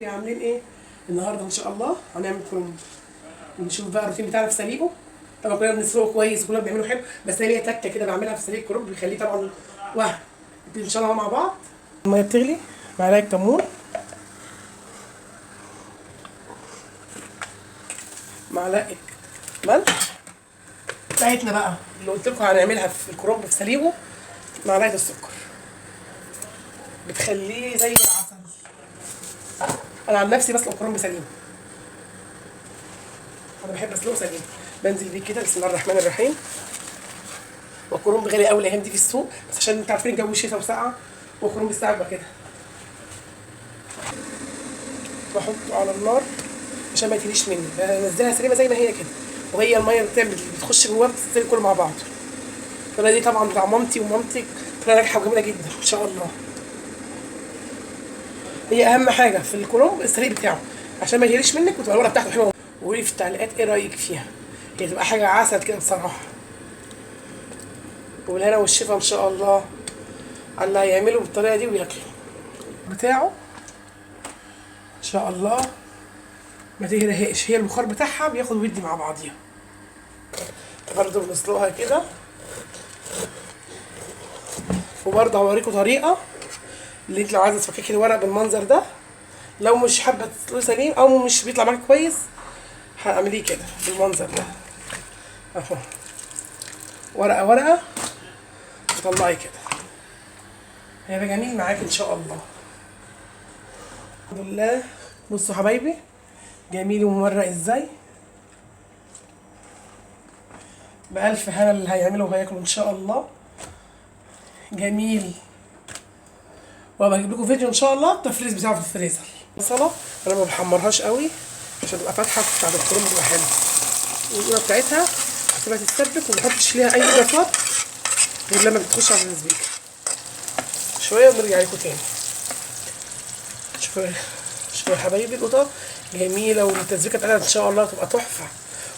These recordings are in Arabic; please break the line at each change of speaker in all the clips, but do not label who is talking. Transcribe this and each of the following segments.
عاملين ايه النهارده؟ ان شاء الله هنعمل كرنب. نشوف بقى الروتين بتاعنا في سليقه. طبعا كلنا بنسلقه كويس وكلنا بنعمله حلو، بس هي ليها تكه كده بعملها في سليق الكرنب بيخليه طبعا وهم. ان شاء الله مع بعض. الميه بتغلي، معلقه كمون، معلقه ملح بتاعتنا بقى اللي قلت لكم هنعملها في الكرنب في سليقه. معلقه السكر بتخليه زي العسل. انا عن نفسي بسلق الكرنب سليم، انا بحب اسلقه سليم. بنزل بيه كده، بسم الله الرحمن الرحيم. والكرنب غالي قوي الايام دي في السوق، بس عشان انتوا عارفين الجو شتاء وسقعه والكرنب بيستعجل كده. بحطه على النار عشان ما يتهريش مني، بنزلها سليمه زي ما هي كده، وهي الميه بتخش جواها بتستوي كله مع بعض. الطريقه دي طبعا بتاع مامتي ومامتك، طريقه ناجحه وجميله جدا ان شاء الله. هي اهم حاجه في الكرنب السليق بتاعه عشان ما يتهريش منك، وتبقى الورقه بتاعته حلوه. وقولي في التعليقات ايه رايك فيها، هي تبقى حاجه عسل كده بصراحه. والهنا والشفا ان شاء الله على اللي هيعمله بالطريقه دي وياكله بتاعه ان شاء الله. ما تهرهاش، هي البخار بتاعها بياخد ويدي مع بعضيها. برضه بنسلقها كده. وبرضه هوريكم طريقه اللي انت لو عايزه تفككي الورق بالمنظر ده، لو مش حابه تسلقيه سليم او مش بيطلع معاكي كويس هعمليه كده بالمنظر ده اهو، ورقه ورقه تطلعي كده، هيبقى جميل معاكي ان شاء الله. الحمد لله. بصوا حبايبي جميل ومورق ازاي، بألف هنا اللي هيعمله وهياكله ان شاء الله. جميل. وابقى اجيب لكم فيديو ان شاء الله التفريز بتاعه في الفريزر. البصله انا ما بحمرهاش قوي عشان تبقى فاتحه بتاعت الكرنب تبقى حلوه، والقوره بتاعتها هتبقى تتسبك، وما بحطش ليها اي اضافات غير لما بتخش على التسبيكه شويه ونرجع لكم تاني. شوفوا شوفوا يا حبايبي القطه جميله، والتسبيكه بتاعتها ان شاء الله تبقى تحفه.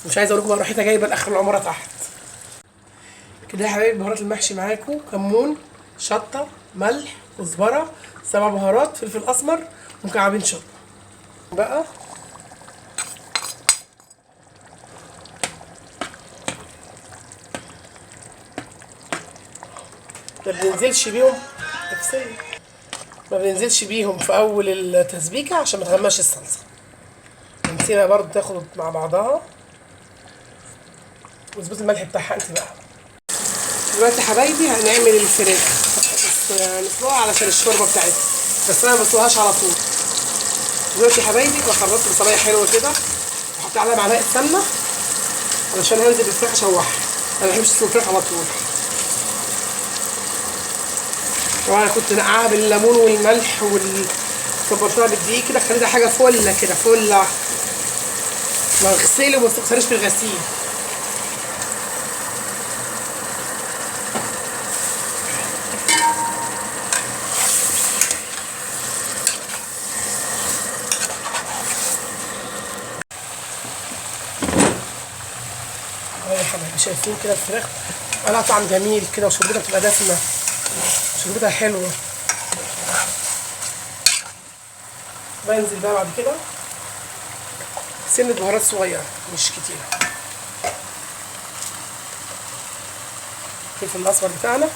ومش عايزه اقول لكم بقى ريحتها جايبه لاخر العماره تحت كده يا حبايبي. بهارات المحشي معاكم: كمون، شطه، ملح، كزبره، 7 بهارات، فلفل اسمر، مكعبين شطه. بقى ما بننزلش بيهم تفصيل، ما بننزلش بيهم في اول التسبيكه عشان ما تغمقش الصلصه. بنسيبها برضه تاخد مع بعضها، واظبطي الملح بتاعها انت بقى. دلوقتي يا حبايبي هنعمل الفراخ، بس نسلقها علشان الشوربه بتاعتها، بس انا ما بسلقهاش على طول. دلوقتي يا حبايبي بخرطت بصلايه حلوه كده، واحط عليها معلقه سمنه علشان هنزل بالفراخ اشوحها. انا ما بحبش اسلق الفراخ على طول. طبعا انا كنت نقعها بالليمون والملح صبرتها بالدقيق كده، خليتها حاجه فله كده فله، واغسلي وما تكسريش في الغسيل. يا حبايبي شايفين كده الفراخ لها طعم جميل كده، وشربتها بتبقى دسمه، شربتها حلوه. بنزل بقى بعد كده سنة بهارات صغيرة مش كتير. الفلفل الأسمر بتاعنا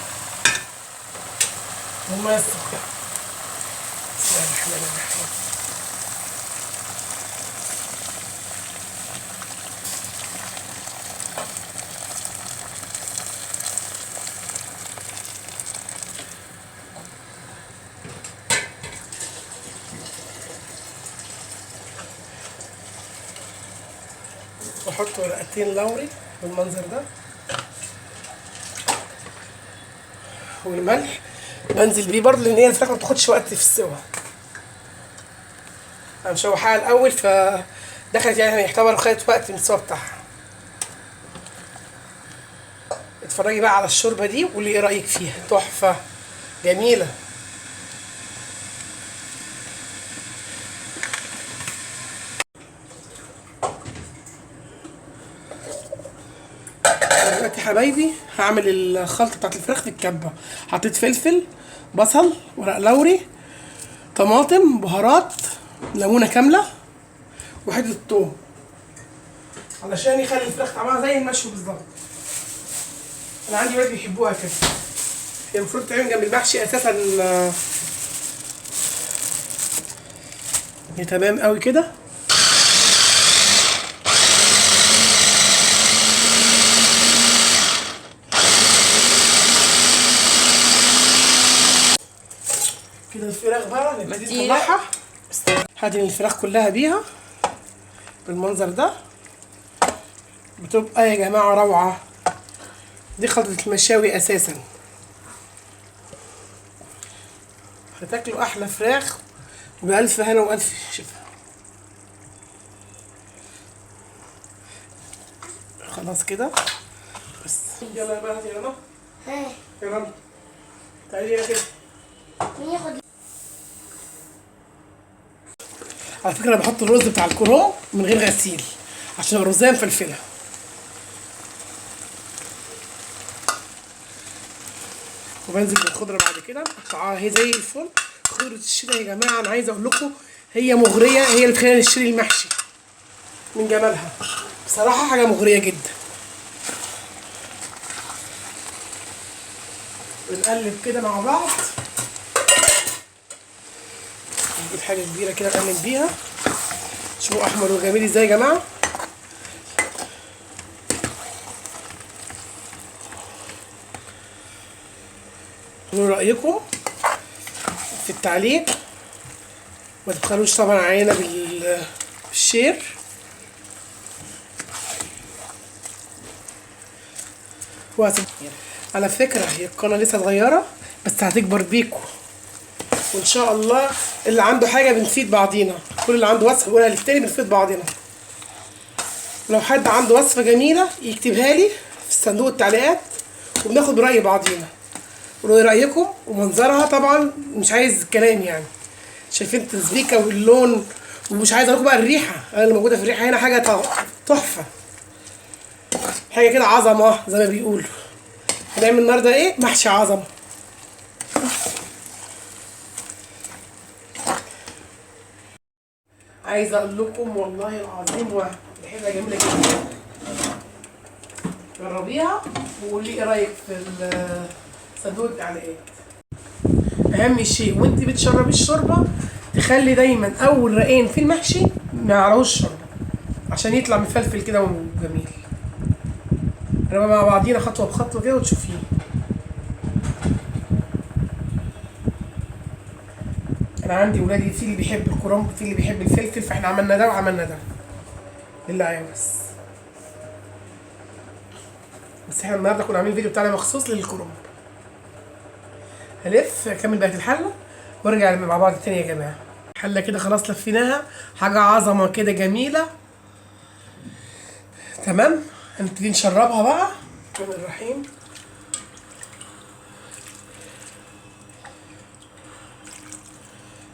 والمية السخنة. بسم الله الرحمن الرحيم. واحط ورقتين لوري بالمنظر ده، والملح بنزل بيه برضه لان هي الفراخ ما بتاخدش وقت في السوا. انا مشوحاها الاول فدخلت يعني يعتبر خدت وقت من السوا بتاعها. اتفرجي بقى على الشوربه دي وقولي ايه رايك فيها، تحفه جميله. دلوقتي يا حبايبي هعمل الخلطه بتاعت الفراخ في الكبه. حطيت فلفل، بصل، ورق لوري، طماطم، بهارات، ليمونه كامله وحته ثوم علشان يخلي الفراخ طعمها زي المشوي بالظبط. انا عندي ولاد بيحبوها كده. هي المفروض تعمل جنب المحشي اساسا. هي تمام قوي كده. كده الفراخ بقى نبتدي نطلعها. هدهن الفراخ كلها بيها بالمنظر ده، بتبقى يا جماعه روعه. دي خلطه المشاوي اساسا. هتاكلوا احلى فراخ وبألف هنا وألف شفا. خلاص كده بس. يلا بقى يا رنا. يا رنا تعالي هنا كده. على فكره انا بحط الرز بتاع الكرو من غير غسيل عشان الرزايه مفلفله. وبنزل بالخضره بعد كده قطعها هي زي الفل. خضره الشيري يا جماعه انا عايزه اقول لكم هي مغريه، هي اللي بتخلي الشيري المحشي من جمالها بصراحه، حاجه مغريه جدا. بنقلب كده مع بعض. نجيب حاجه كبيره كده نقلب بيها. شوفوا احمر وجميل ازاي يا جماعه. قولوا رايكم في التعليق، ما تبخلوش طبعا علينا بالشير. على فكره هي القناه لسه صغيره بس هتكبر بيكم وان شاء الله. اللي عنده حاجه بنفيد بعضينا، كل اللي عنده وصفه يقولها للتاني بنفيد بعضينا. لو حد عنده وصفه جميله يكتبها لي في صندوق التعليقات وبناخد براي بعضينا. قولوا ايه رايكم ومنظرها. طبعا مش عايز كلام يعني، شايفين التسبيكه واللون. ومش عايز اقول لكم بقى الريحه، انا اللي موجوده في الريحه هنا حاجه تحفه، حاجه كده عظمه زي ما بيقولوا. هنعمل النهارده ايه؟ محشي عظمه. عايزه اقول لكم والله العظيم ريحتها جميله جدا. جربيها وقولي ايه رايك في صندوق التعليقات. اهم شيء وانت بتشربي الشوربه تخلي دايما اول رقين في المحشي ما يعرفوش الشوربه عشان يطلع مفلفل كده وجميل. نبقى مع بعضينا خطوه بخطوه كده وتشوفيه. انا عندي ولادي في اللي بيحب الكرنب في اللي بيحب الفلفل، فاحنا عملنا ده وعملنا ده لله عاوز. بس احنا النهارده كنا عاملين فيديو بتاعنا مخصوص للكرنب. هلف اكمل بقيه الحله وارجع مع بعض تاني يا جماعه. حله كده خلاص لفيناها، حاجه عظمه كده جميله تمام. هنبتدي نشربها بقى. بسم الله الرحمن الرحيم.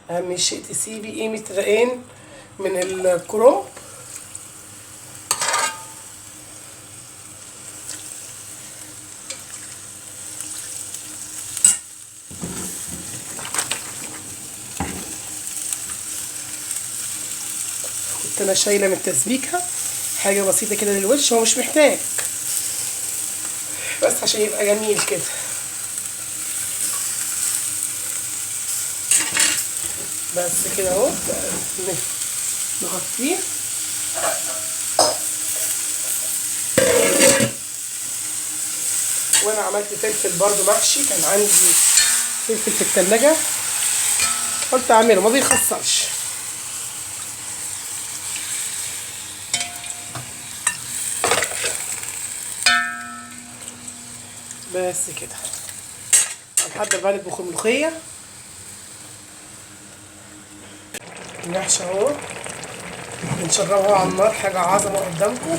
اهم شيء تسيبي قيمه رقين من الكرنب. كنت انا شايله من التسبيكه حاجه بسيطه كده للوش، هو مش محتاج بس عشان يبقى جميل كده. بس كده اهو نغطيه. وانا عملت فلفل برضو محشي، كان عندي فلفل في التلاجة قلت اعمله ما بيخسرش. بس كده هنحضر بقى نطبخ الملوخيه. المحشي اهو بنشربه على النار، حاجه عظمه قدامكم،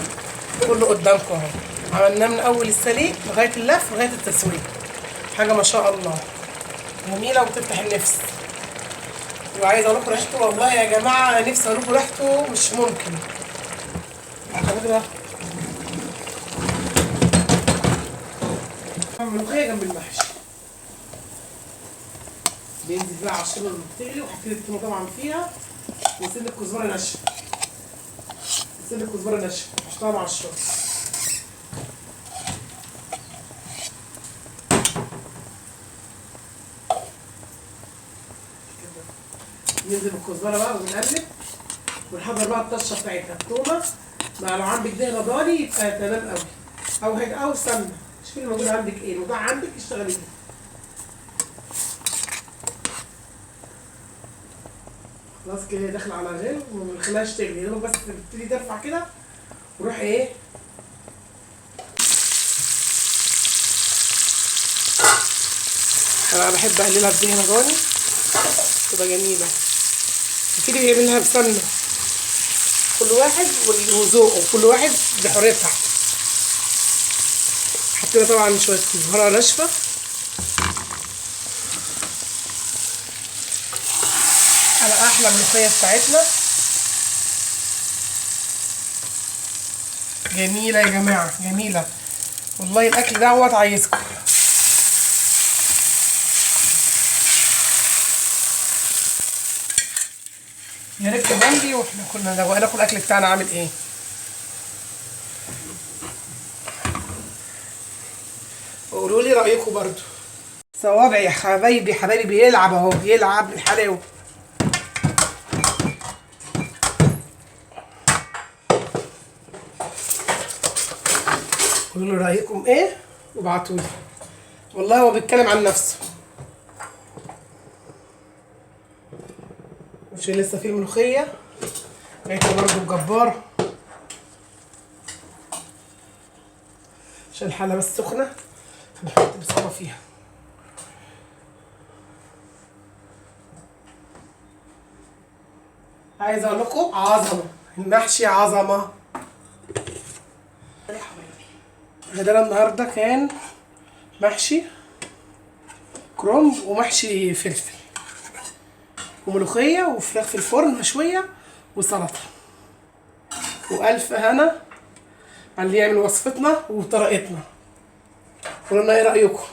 كله قدامكم اهو. عملناه من اول السليق لغايه اللف لغايه التسويه، حاجه ما شاء الله جميله وتفتح النفس. وعايزه اقول لكم ريحته والله يا جماعه، نفسي اقول لكم ريحته مش ممكن. كده الملوخيه جنب المحشي بينزل بقى على الشوربه اللي بتغلي، وحطيت التومه طبعا فيها وسن الكزبره ناشفه. سن الكزبره ناشفه نحطها مع الشوربه. ننزل بالكزبره بقى ونقلب ونحضر بقى الطشه بتاعتها. التومه مع لو عندك دهنه ضاني يبقى تمام قوي، او هيك او سمنه. شوفي الموجود عندك ايه، الموضوع عندك اشتغلي بيه. خلاص كده داخله على غير وما بنخليهاش تغلي، يا بس تبتدي ترفع كده وروح ايه انا بحب اقللها بدهنه ضاني تبقى جميله. وفي اللي بيعملها بسمنه، كل واحد وذوقه، كل واحد بحريه بتاعته. حطينا طبعا شويه كزبره ناشفه على احلى ملوخيه بتاعتنا. جميله يا جماعه، جميله والله. الاكل دوت عايزكم. يا ريت جنبي واحنا كنا لو ناكل الاكل بتاعنا عامل ايه. وقولوا لي رايكم برضو. صوابعي يا حبايبي، حبايبي بيلعب اهو، بيلعب بالحلاوه. قولوا لي رايكم ايه وابعتوا لي، والله هو بيتكلم عن نفسه. مش لسه في الملوخيه لقيتها برضو الجبار، عشان الحله بس سخنه فبنحط بصبه فيها. عايزه اقول لكم عظمه، المحشي عظمه. غدانا النهارده كان محشي كرنب ومحشي فلفل وملوخيه وفراخ في الفرن مشويه وسلطه. والف هنا على اللي يعمل وصفتنا وطريقتنا. قولوا لنا ايه رايكم.